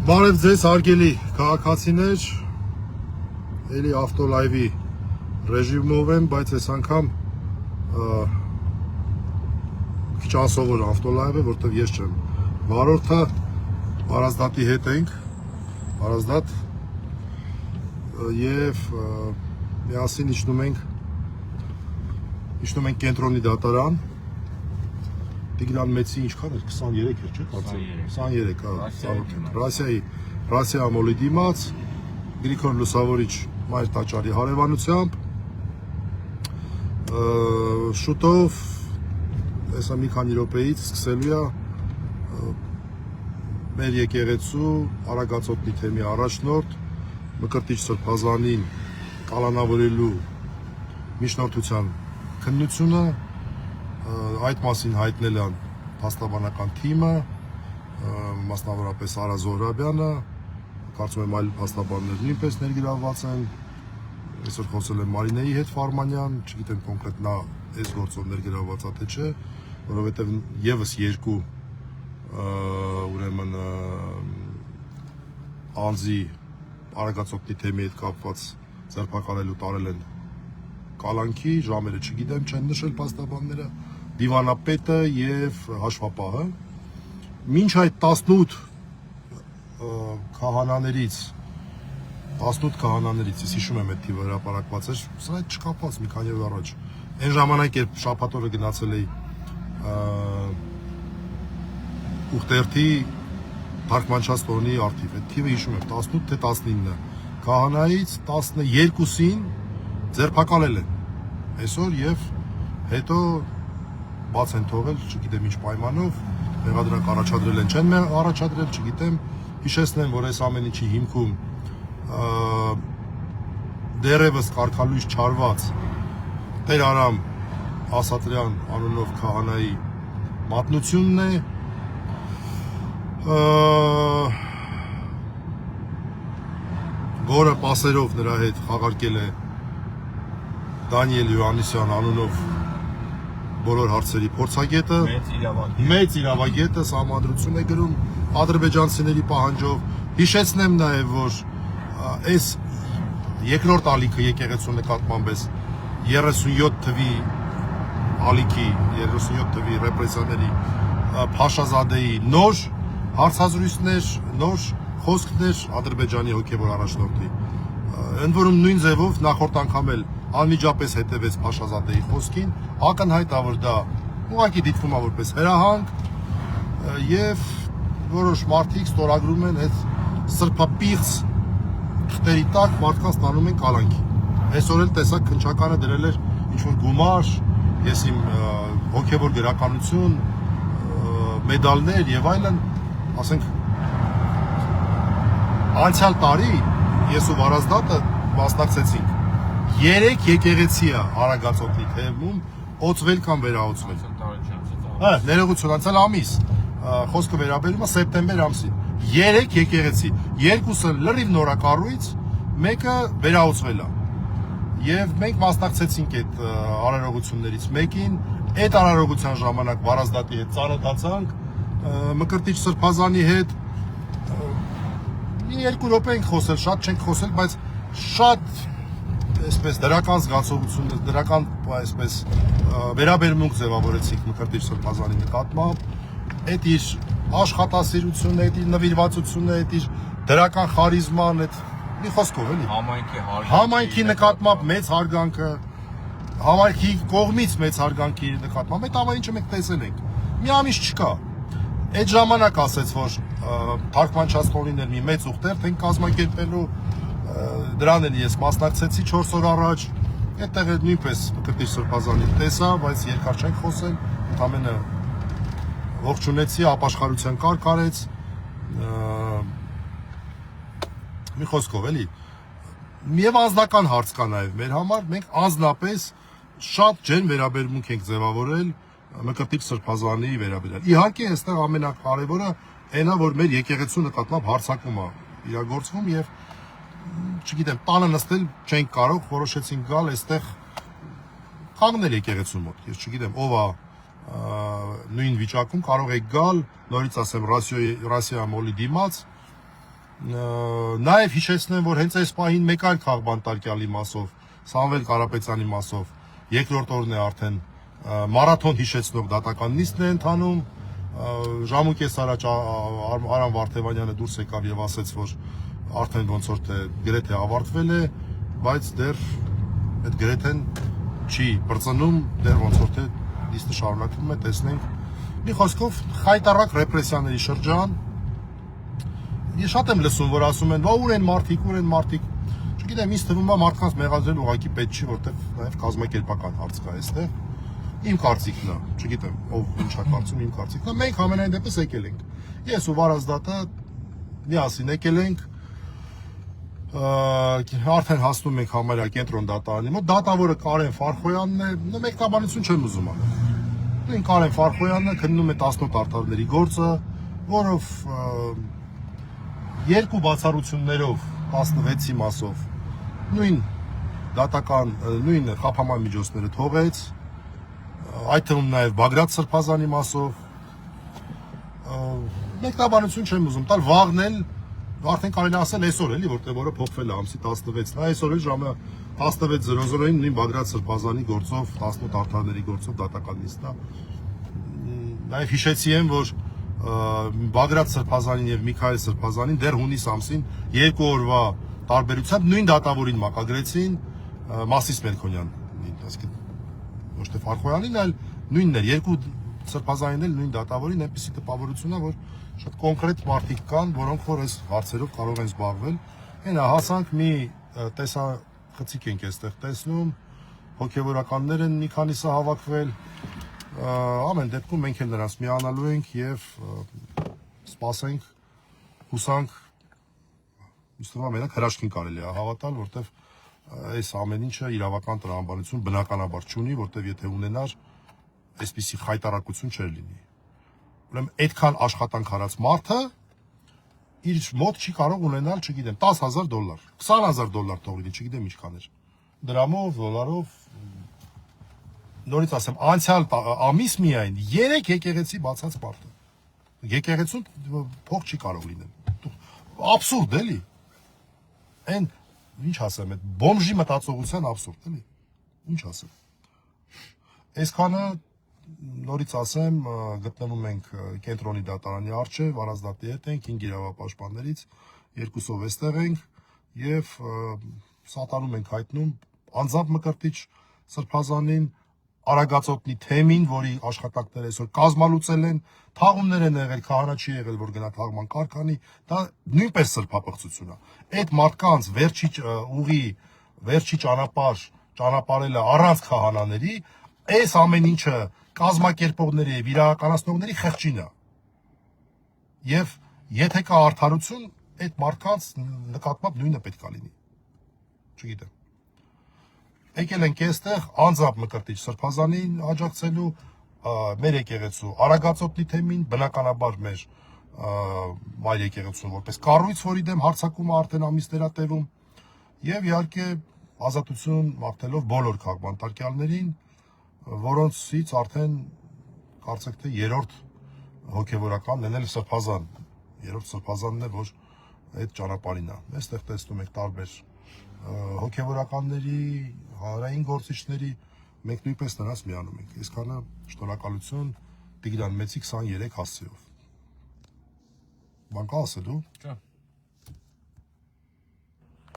Բարև ձեզ հարգելի քաղաքացիներ, էլի ավտոլայվի ռեժիմով եմ, բայց այս անգամ քիչ անսովոր ավտոլայվ է, որտեղ ես չեմ վարորդը, Վարազդատի հետ ենք, Վարազդատ եւ միասին իջնում ենք կենտրոնի դատարան։ Տիգրան Մեծի ինչքան էր 23 էր, չէ՞, կարծեմ 23, հա, Ռասիա մոլի դիմաց, Գրիգոր Լուսավորիչ մայր տաճարի հարևանությամբ, շուտով հեսա մի քանի րոպեից սկսելու է մեր եկեղեցու Արագածոտնի թեմի առաջնորդ Մկրտիչ Սրբազանին կալանավորելու միջնորդության քննությունը, այդ մասին հայտնել են փաստաբանական թիմը, մասնավորապես Արա Զոհրաբյանը, կարծում եմ այլ փաստաբաններ նույնպես ներգրավված են, այսօր խոսել եմ Մարինեի հետ Ֆարմանյան, չգիտեմ կոնկրետ նա այս գործով ներգրավված է թե չէ, որովհետև եւս երկու ուրեմն անձի Արագածոտնի թեմի հետ կապված ձերբակալելու տարել են կալանքի, ժամերը չգիտեմ, չեն նշել փաստաբանները, դիվանապետը եւ հաշվապահը, մինչ այդ 18 քահանաներից, ես հիշում եմ այդ թիվը հրապարակված էր, սա այդ չկապված մի քանի օր առաջ, այն ժամանակ երբ շաբաթօրը գնացել էի Ուխտերթի թարգմանչած տոնի արդիվ, այդ թիվը հիշում եմ, 18 թե 19 քահանայից 12-ին ձերբակալել են այսօր եւ հետո բաց են թողել, չգիտեմ ինչ պայմանով, մեղադրանք առաջադրել են, չեն առաջադրել, չգիտեմ, հիշեցնեմ, որ այս ամեն ինչի հիմքում դեռևս կարգալույս չարված Տեր Արամ Ասատրյան անունով քահանայի մատնությունն է, որը պասերով նրա հետ խաղարկել է Դանիել Յոհաննիսյան անունով բոլոր հարցերի փորձագետը, մեծ իրավագետը սահմանադրություն է գրում ադրբեջանցիների պահանջով։ Հիշեցնեմ նաև, որ այս երկրորդ ալիքը եկեղեցու նկատմամբ էս 37 թվի ալիքի, 37 թվի ռեպրեսիաների Փաշազադեի նոր հարցազրույցներ, նոր խոսքներ Ադրբեջանի հոգևոր առաջնորդի։ Ընդ որում նույն ձևով նախորդ անգամ էլ անմիջապես հետևեց Փաշազադեի խոսքին, ակնհայտ է, որ դա ուղղակի դիտվում է որպես հրահանգ եւ որոշ մարդիկ ստորագրում են այդ սրբապիղծ թղթերի տակ մարդկանց տանում են կալանքի։ Այսօր էլ տեսակ քնչականը դրել էր ինչ-որ գումար, ես իմ հոգևոր գրականություն, մեդալներ եւ այլն, ասենք անցյալ տարի ես ու Վարազդատը մասնակցեցինք 3 եկեղեցի է Արագածոտնի թեմում օծվել կամ վերաօծվել։ Հա, ներողություն, անցյալ ամիս, խոսքը վերաբերում է սեպտեմբեր ամսին։ 3 եկեղեցի, երկուսը լրիվ նորակառույց, մեկը վերաօծվել է։ Եվ մենք մասնակցեցինք այդ արարողություններից մեկին, այդ արարողության ժամանակ Վարազդատի հետ ծանոթացանք, Մկրտիչ Սրբազանի հետ մի 2 րոպե ենք խոսել, շատ չենք խոսել, բայց շատ այսպես դրական զգացողություն, դրական այսպես վերաբերմունք ձևավորեցինք Մկրտիչ Սրբազանի նկատմամբ, այդ իր աշխատասիրությունը, այդ իր նվիրվածությունը, այդ իր դրական խարիզման, այդ մի խոսքով էլի համայնքի նկատմամբ մեծ հարգանքը, համայնքի կողմից մեծ հարգանքի նկատմամբ, այդ ամեն ինչը մենք տեսել ենք, մի ամիս չկա, այդ ժամանակ ասեց, որ թարգմանչած տոնին էր մի մեծ ուխտերթ ենք կազմակերպելու, դրան էլ ես մասնակցեցի 4 օր առաջ, այդտեղ էլ նույնպես Մկրտիչ Սրբազանին տեսա, բայց երկար չենք խոսել, ընդամենը ողջունեցի, ապաշխարության կարգ արեց, մի խոսքով էլի, եւ անձնական հարց կա նաեւ մեր համար, մենք անձնապես շատ ջերմ վերաբերմունք ենք ձևավորել Մկրտիչ Սրբազանի վերաբերյալ։ Իհարկե, այստեղ ամենակարևորը այնա, որ մեր եկեղեցու նկատմամբ հարձակում է իրագործվում եւ չգիտեմ, տանը նստել չենք կարող, որոշեցինք գալ այստեղ կանգնել եկեղեցու մոտ, ես չգիտեմ ով է նույն վիճակում կարող եք գալ, նորից ասեմ Ռասիա մոլի դիմաց, Նաև հիշեցնեմ, որ հենց այս պահին մեկ այլ քաղբանտարկյալի մասով, Սամվել Կարապետյանի մասով, երկրորդ օրն է արդեն մարաթոն հիշեցնող դատական նիստն է ընթանում, ժամուկես առաջ Արամ Վարդևանյանը դուրս եկավ եւ ասաց, որ արդեն ոնց որ թե գրեթե ավարտվել է, բայց դեռ այդ գրեթեն չի բրծնում, դեռ ոնց որ թե նիստը շարունակվում է, տեսնենք։ Մի խոսքով խայտառակ ռեպրեսիաների շրջան։ Ես շատ եմ լսում, որ ասում են, ուր են մարդիկ։ Չգիտեմ, ինձ թվում է մարդկանց մեղադրել ուղղակի պետք չի, որտեղ նաև կազմակերպական հարց կա այստեղ։ Իմ կարծիքն է, չգիտեմ, ով ինչ է կարծում, իմ կարծիքն է։ Մենք ամենայն դեպս եկել ենք։ Ես ու Վարազդատը միասին եկել ենք, արդեն հասնում ենք համարյա կենտրոն դատարանի մոտ, դատավորը Կարեն Ֆարխոյանն է, մեկնաբանություն չեմ ուզում անել։ Նույն Կարեն Ֆարխոյանն է քննում է 18 արդարների գործը, որով երկու բացառություններով 16-ի մասով նույն դատական նույն խափանման միջոցները թողեց, այդ թվում նաև Բագրատ Սրբազանի մասով մեկնաբանություն չեմ ուզում տալ, վաղն էլ արդեն կարելի ասել այսօր էլի, որտեղ որը փոխվել է ամսի 16-ն, այսօր էլ ժամը 16:00-ին նույն Բագրատ Սրբազանի գործով 18 արդարների գործով դատական նիստն է։ Նաև հիշեցի եմ, որ Բագրատ Սրբազանին եւ Միքայել Սրբազանին դեռ հունիս ամսին 2 օրվա տարբերությամբ նույն դատավորին մակագրեցին Մասիս Մելքոնյանին, ասենք ոչ թե Ֆարխոյանին, այլ նույնն էր, երկու Սրբազանին էլ նույն դատավորին, այնպեսի տպավորություն է, որ շատ կոնկրետ մարդիկ կան, որոնք որ այս հարցերով կարող են զբաղվել։ Հենա հասանք մի տեսախցիկ ենք այստեղ տեսնում, հոգևորականներ են մի քանիսը հավաքվել, ամեն դեպքում մենք էլ նրանց միանալու ենք եւ սպասենք, հուսանք, ինձ թվում է մենակ հրաշքին կարելի է հավատալ, որտեվ այս ամեն ինչը իրավական տրամաբանություն բնականաբար չունի, որտեվ եթե ունենար, այսպիսի խայտարակություն չէր լինի։ Ուրեմն այդքան աշխատանք արած մարդը իր մոտ չի կարող ունենալ, չգիտեմ, $10,000, $20,000 թող լինի, չգիտեմ ինչքան էր։ Դրամով, դոլարով, նորից ասեմ, անցյալ ամիս միայն 3 եկեղեցի բացած մարդը։ Եկեղեցուն փող չի կարող լինել։ Աբսուրդ էլի։ Այն ինչ ասեմ, այդ բոմժի մտածողության աբսուրդ էլի։ Ինչ ասեմ։ Այսքանը նորից ասեմ, գտնվում ենք կենտրոնի դատարանի առջև, Վարազդատի հետ ենք, 5 իրավապաշտպաններից, երկուսով էստեղ ենք եւ սատարում ենք հայտնում անձամբ Մկրտիչ Սրբազանին, Արագածոտնի թեմին, որի աշխատանքները այսօր կազմալուծել են, թաղումներ են եղել, քահանա չի եղել, որ գնա թաղման կարգանի, դա նույնպես սրբապղծություն է։ Այդ մարդկանց վերջի ուղի, վերջի ճանապարհելը առանց քահանաների, այս ամեն ինչը կազմակերպողների եւ իրականացնողների խղճին է։ Եվ եթե կա արդարություն, այդ մարդկանց նկատմամբ նույնը պետք է լինի։ Չգիտեմ։ Եկել ենք այստեղ անձամբ Մկրտիչ Սրբազանին աջակցելու, մեր եկեղեցու Արագածոտնի թեմին, բնականաբար մեր մայր եկեղեցուն որպես կառույց, որի դեմ հարձակումը արդեն ամիսներ է տևում, եւ իհարկե ազատություն մաղթելով բոլոր քաղբանտարկյալներին, որոնցից արդեն կարծեք թե երրորդ հոգևորականն են էլ Սրբազան, երրորդ Սրբազանն է, որ այդ ճանապարհին է։ Այստեղ տեսնում եք տարբեր հոգևորականների, հանրային գործիչների, մենք նույնպես նրանց միանում ենք։ Այսքանը շնորհակալություն Տիգրան Մեծի 23 հասցեով։ Բան կա ասելու։